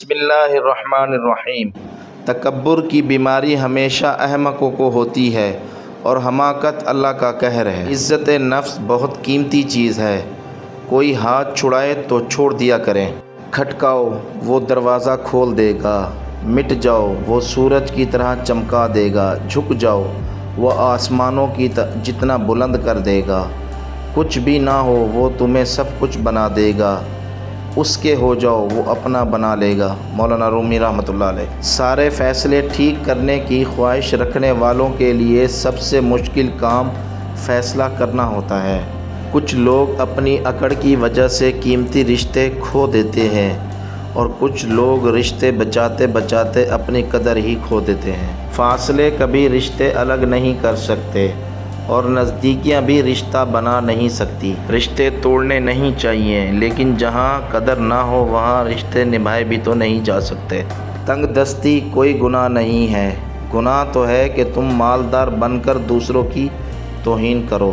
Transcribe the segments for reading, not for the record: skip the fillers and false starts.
بسم اللہ الرحمن الرحیم۔ تکبر کی بیماری ہمیشہ احمقوں کو ہوتی ہے اور حماقت اللہ کا قہر ہے۔ عزت نفس بہت قیمتی چیز ہے، کوئی ہاتھ چھڑائے تو چھوڑ دیا کریں۔ کھٹکاؤ وہ دروازہ کھول دے گا، مٹ جاؤ وہ سورج کی طرح چمکا دے گا، جھک جاؤ وہ آسمانوں کی جتنا بلند کر دے گا، کچھ بھی نہ ہو وہ تمہیں سب کچھ بنا دے گا، اس کے ہو جاؤ وہ اپنا بنا لے گا۔ مولانا رومی رحمۃ اللہ علیہ۔ سارے فیصلے ٹھیک کرنے کی خواہش رکھنے والوں کے لیے سب سے مشکل کام فیصلہ کرنا ہوتا ہے۔ کچھ لوگ اپنی اکڑ کی وجہ سے قیمتی رشتے کھو دیتے ہیں اور کچھ لوگ رشتے بچاتے بچاتے اپنی قدر ہی کھو دیتے ہیں۔ فاصلے کبھی رشتے الگ نہیں کر سکتے اور نزدیکیاں بھی رشتہ بنا نہیں سکتی۔ رشتے توڑنے نہیں چاہیے، لیکن جہاں قدر نہ ہو وہاں رشتے نبھائے بھی تو نہیں جا سکتے۔ تنگ دستی کوئی گناہ نہیں ہے، گناہ تو ہے کہ تم مالدار بن کر دوسروں کی توہین کرو۔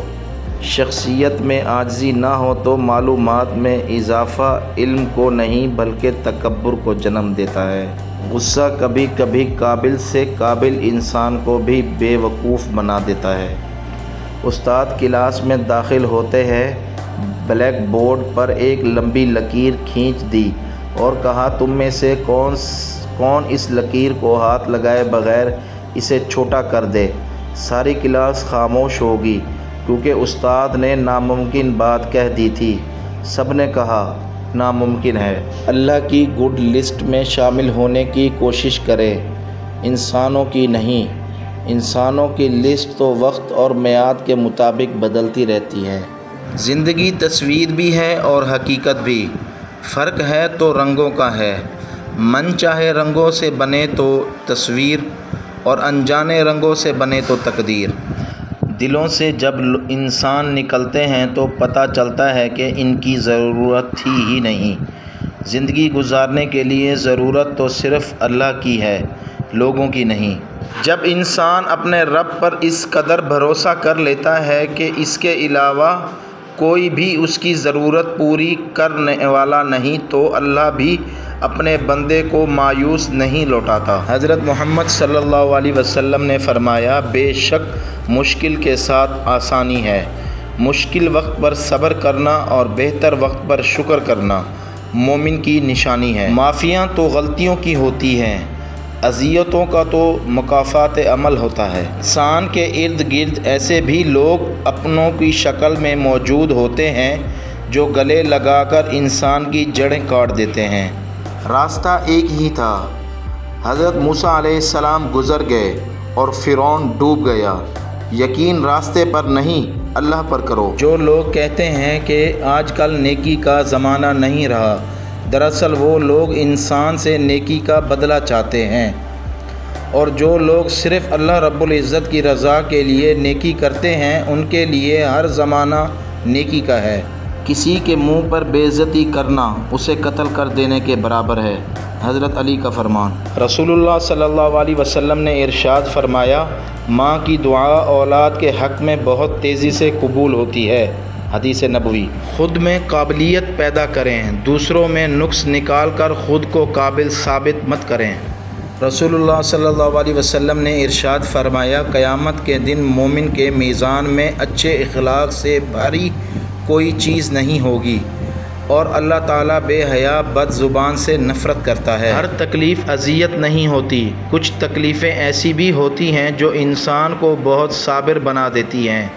شخصیت میں عاجزی نہ ہو تو معلومات میں اضافہ علم کو نہیں بلکہ تکبر کو جنم دیتا ہے۔ غصہ کبھی کبھی قابل سے قابل انسان کو بھی بے وقوف بنا دیتا ہے۔ استاد کلاس میں داخل ہوتے ہیں، بلیک بورڈ پر ایک لمبی لکیر کھینچ دی اور کہا تم میں سے کون اس لکیر کو ہاتھ لگائے بغیر اسے چھوٹا کر دے۔ ساری کلاس خاموش ہوگی کیونکہ استاد نے ناممکن بات کہہ دی تھی۔ سب نے کہا ناممکن ہے۔ اللہ کی گڈ لسٹ میں شامل ہونے کی کوشش کرے، انسانوں کی نہیں۔ انسانوں کی لسٹ تو وقت اور میعاد کے مطابق بدلتی رہتی ہے۔ زندگی تصویر بھی ہے اور حقیقت بھی، فرق ہے تو رنگوں کا ہے۔ من چاہے رنگوں سے بنے تو تصویر اور انجانے رنگوں سے بنے تو تقدیر۔ دلوں سے جب انسان نکلتے ہیں تو پتہ چلتا ہے کہ ان کی ضرورت تھی ہی نہیں۔ زندگی گزارنے کے لیے ضرورت تو صرف اللہ کی ہے، لوگوں کی نہیں۔ جب انسان اپنے رب پر اس قدر بھروسہ کر لیتا ہے کہ اس کے علاوہ کوئی بھی اس کی ضرورت پوری کرنے والا نہیں تو اللہ بھی اپنے بندے کو مایوس نہیں لوٹاتا۔ حضرت محمد صلی اللہ علیہ وسلم نے فرمایا، بے شک مشکل کے ساتھ آسانی ہے۔ مشکل وقت پر صبر کرنا اور بہتر وقت پر شکر کرنا مومن کی نشانی ہے۔ معافیاں تو غلطیوں کی ہوتی ہیں، اذیتوں کا تو مکافات عمل ہوتا ہے۔ انسان کے ارد گرد ایسے بھی لوگ اپنوں کی شکل میں موجود ہوتے ہیں جو گلے لگا کر انسان کی جڑیں کاٹ دیتے ہیں۔ راستہ ایک ہی تھا، حضرت موسیٰ علیہ السلام گزر گئے اور فرعون ڈوب گیا۔ یقین راستے پر نہیں اللہ پر کرو۔ جو لوگ کہتے ہیں کہ آج کل نیکی کا زمانہ نہیں رہا، دراصل وہ لوگ انسان سے نیکی کا بدلہ چاہتے ہیں، اور جو لوگ صرف اللہ رب العزت کی رضا کے لیے نیکی کرتے ہیں ان کے لیے ہر زمانہ نیکی کا ہے۔ کسی کے منہ پر بے عزتی کرنا اسے قتل کر دینے کے برابر ہے، حضرت علی کا فرمان۔ رسول اللہ صلی اللہ علیہ وسلم نے ارشاد فرمایا، ماں کی دعا اولاد کے حق میں بہت تیزی سے قبول ہوتی ہے، حدیث نبوی۔ خود میں قابلیت پیدا کریں، دوسروں میں نقص نکال کر خود کو قابل ثابت مت کریں۔ رسول اللہ صلی اللہ علیہ وسلم نے ارشاد فرمایا، قیامت کے دن مومن کے میزان میں اچھے اخلاق سے بھاری کوئی چیز نہیں ہوگی اور اللہ تعالیٰ بے حیا بد زبان سے نفرت کرتا ہے۔ ہر تکلیف اذیت نہیں ہوتی، کچھ تکلیفیں ایسی بھی ہوتی ہیں جو انسان کو بہت صابر بنا دیتی ہیں،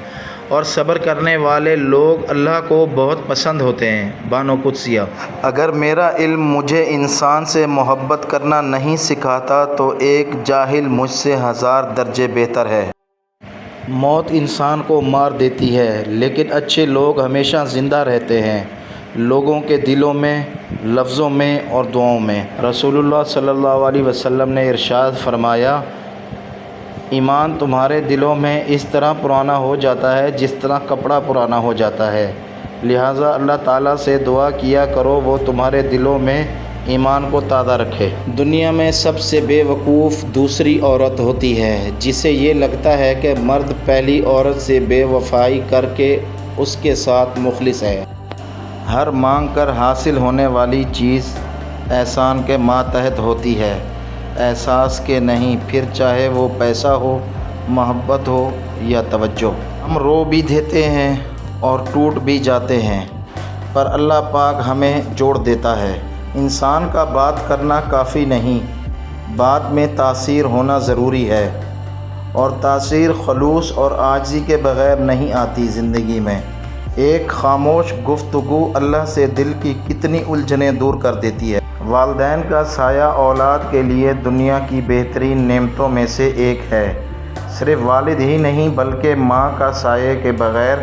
اور صبر کرنے والے لوگ اللہ کو بہت پسند ہوتے ہیں۔ بانو قدسیہ۔ اگر میرا علم مجھے انسان سے محبت کرنا نہیں سکھاتا تو ایک جاہل مجھ سے 1000 درجے بہتر ہے۔ موت انسان کو مار دیتی ہے لیکن اچھے لوگ ہمیشہ زندہ رہتے ہیں، لوگوں کے دلوں میں، لفظوں میں اور دعاؤں میں۔ رسول اللہ صلی اللہ علیہ وسلم نے ارشاد فرمایا، ایمان تمہارے دلوں میں اس طرح پرانا ہو جاتا ہے جس طرح کپڑا پرانا ہو جاتا ہے، لہٰذا اللہ تعالیٰ سے دعا کیا کرو وہ تمہارے دلوں میں ایمان کو تازہ رکھے۔ دنیا میں سب سے بے وقوف دوسری عورت ہوتی ہے جسے یہ لگتا ہے کہ مرد پہلی عورت سے بے وفائی کر کے اس کے ساتھ مخلص ہے۔ ہر مانگ کر حاصل ہونے والی چیز احسان کے ماتحت ہوتی ہے، احساس کے نہیں، پھر چاہے وہ پیسہ ہو، محبت ہو یا توجہ۔ ہم رو بھی دیتے ہیں اور ٹوٹ بھی جاتے ہیں، پر اللہ پاک ہمیں جوڑ دیتا ہے۔ انسان کا بات کرنا کافی نہیں، بات میں تاثیر ہونا ضروری ہے، اور تاثیر خلوص اور عاجزی کے بغیر نہیں آتی زندگی میں۔ ایک خاموش گفتگو اللہ سے دل کی کتنی الجھنیں دور کر دیتی ہے۔ والدین کا سایہ اولاد کے لیے دنیا کی بہترین نعمتوں میں سے ایک ہے۔ صرف والد ہی نہیں بلکہ ماں کا سایہ کے بغیر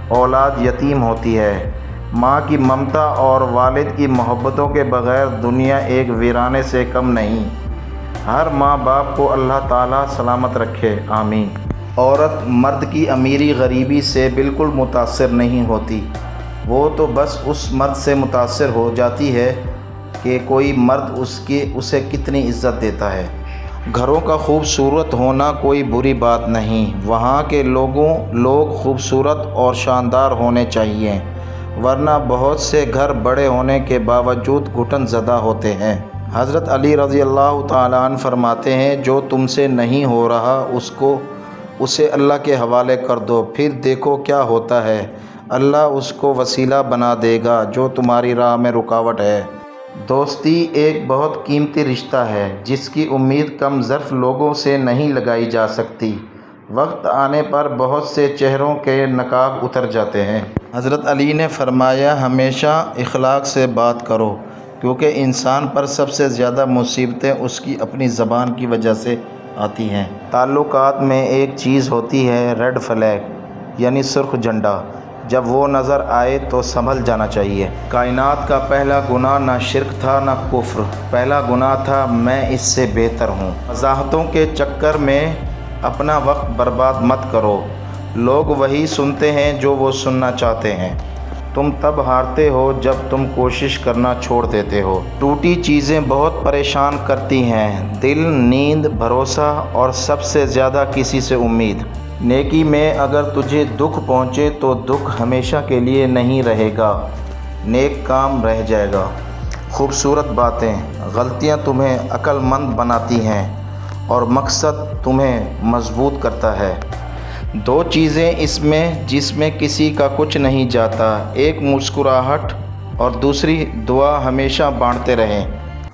اولاد یتیم ہوتی ہے۔ ماں کی ممتا اور والد کی محبتوں کے بغیر دنیا ایک ویرانے سے کم نہیں۔ ہر ماں باپ کو اللہ تعالیٰ سلامت رکھے، آمین۔ عورت مرد کی امیری غریبی سے بالکل متاثر نہیں ہوتی، وہ تو بس اس مرد سے متاثر ہو جاتی ہے کہ کوئی مرد اسے کتنی عزت دیتا ہے۔ گھروں کا خوبصورت ہونا کوئی بری بات نہیں، وہاں کے لوگ خوبصورت اور شاندار ہونے چاہیے، ورنہ بہت سے گھر بڑے ہونے کے باوجود گھٹن زدہ ہوتے ہیں۔ حضرت علی رضی اللہ تعالیٰ عنہ فرماتے ہیں، جو تم سے نہیں ہو رہا اسے اللہ کے حوالے کر دو، پھر دیکھو کیا ہوتا ہے، اللہ اس کو وسیلہ بنا دے گا جو تمہاری راہ میں رکاوٹ ہے۔ دوستی ایک بہت قیمتی رشتہ ہے جس کی امید کم ظرف لوگوں سے نہیں لگائی جا سکتی۔ وقت آنے پر بہت سے چہروں کے نقاب اتر جاتے ہیں۔ حضرت علی نے فرمایا، ہمیشہ اخلاق سے بات کرو، کیونکہ انسان پر سب سے زیادہ مصیبتیں اس کی اپنی زبان کی وجہ سے آتی ہیں۔ تعلقات میں ایک چیز ہوتی ہے ریڈ فلیگ، یعنی سرخ جھنڈا، جب وہ نظر آئے تو سنبھل جانا چاہیے۔ کائنات کا پہلا گناہ نہ شرک تھا نہ کفر، پہلا گناہ تھا میں اس سے بہتر ہوں۔ وضاحتوں کے چکر میں اپنا وقت برباد مت کرو، لوگ وہی سنتے ہیں جو وہ سننا چاہتے ہیں۔ تم تب ہارتے ہو جب تم کوشش کرنا چھوڑ دیتے ہو۔ ٹوٹی چیزیں بہت پریشان کرتی ہیں، دل، نیند، بھروسہ اور سب سے زیادہ کسی سے امید۔ نیکی میں اگر تجھے دکھ پہنچے تو دکھ ہمیشہ کے لیے نہیں رہے گا، نیک کام رہ جائے گا۔ خوبصورت باتیں، غلطیاں تمہیں عقل مند بناتی ہیں اور مقصد تمہیں مضبوط کرتا ہے۔ دو چیزیں اس میں جس میں کسی کا کچھ نہیں جاتا، ایک مسکراہٹ اور دوسری دعا ہمیشہ بانٹتے رہیں۔